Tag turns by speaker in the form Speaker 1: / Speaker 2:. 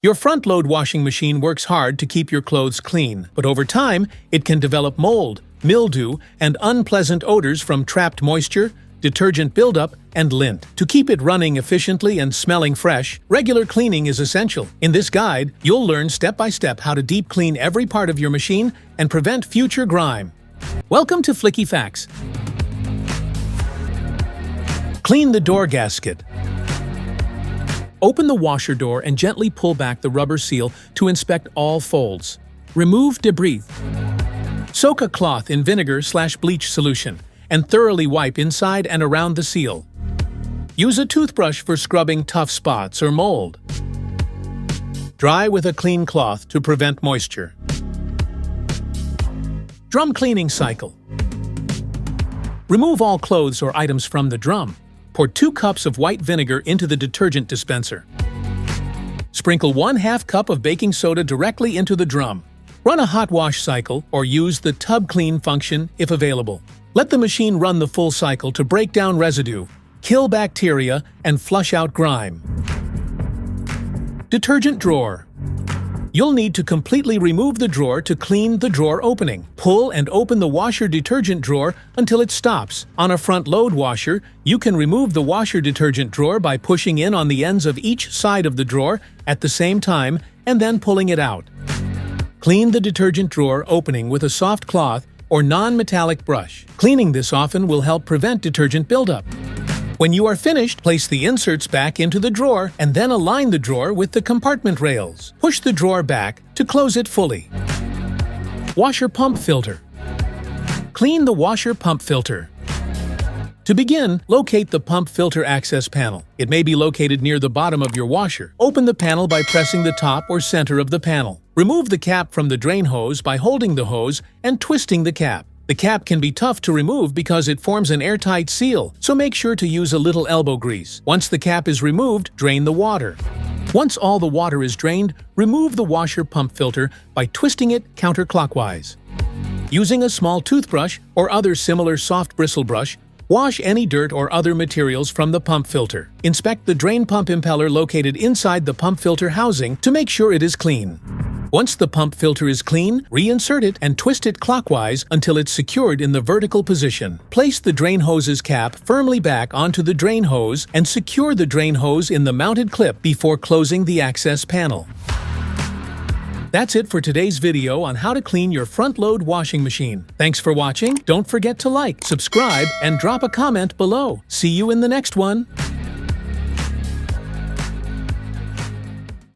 Speaker 1: Your front-load washing machine works hard to keep your clothes clean, but over time, it can develop mold, mildew, and unpleasant odors from trapped moisture, detergent buildup, and lint. To keep it running efficiently and smelling fresh, regular cleaning is essential. In this guide, you'll learn step-by-step how to deep clean every part of your machine and prevent future grime. Welcome to Flicky Facts. Clean the door gasket. Open the washer door and gently pull back the rubber seal to inspect all folds. Remove debris. Soak a cloth in vinegar/bleach solution and thoroughly wipe inside and around the seal. Use a toothbrush for scrubbing tough spots or mold. Dry with a clean cloth to prevent moisture. Drum cleaning cycle. Remove all clothes or items from the drum. Pour 2 cups of white vinegar into the detergent dispenser. Sprinkle 1/2 cup of baking soda directly into the drum. Run a hot wash cycle or use the tub clean function if available. Let the machine run the full cycle to break down residue, kill bacteria, and flush out grime. Detergent drawer. You'll need to completely remove the drawer to clean the drawer opening. Pull and open the washer detergent drawer until it stops. On a front-load washer, you can remove the washer detergent drawer by pushing in on the ends of each side of the drawer at the same time and then pulling it out. Clean the detergent drawer opening with a soft cloth or non-metallic brush. Cleaning this often will help prevent detergent buildup. When you are finished, place the inserts back into the drawer and then align the drawer with the compartment rails. Push the drawer back to close it fully. Washer pump filter. Clean the washer pump filter. To begin, locate the pump filter access panel. It may be located near the bottom of your washer. Open the panel by pressing the top or center of the panel. Remove the cap from the drain hose by holding the hose and twisting the cap. The cap can be tough to remove because it forms an airtight seal, so make sure to use a little elbow grease. Once the cap is removed, drain the water. Once all the water is drained, remove the washer pump filter by twisting it counterclockwise. Using a small toothbrush or other similar soft bristle brush, wash any dirt or other materials from the pump filter. Inspect the drain pump impeller located inside the pump filter housing to make sure it is clean. Once the pump filter is clean, reinsert it and twist it clockwise until it's secured in the vertical position. Place the drain hose's cap firmly back onto the drain hose and secure the drain hose in the mounted clip before closing the access panel. That's it for today's video on how to clean your front-load washing machine. Thanks for watching. Don't forget to like, subscribe, and drop a comment below. See you in the next one.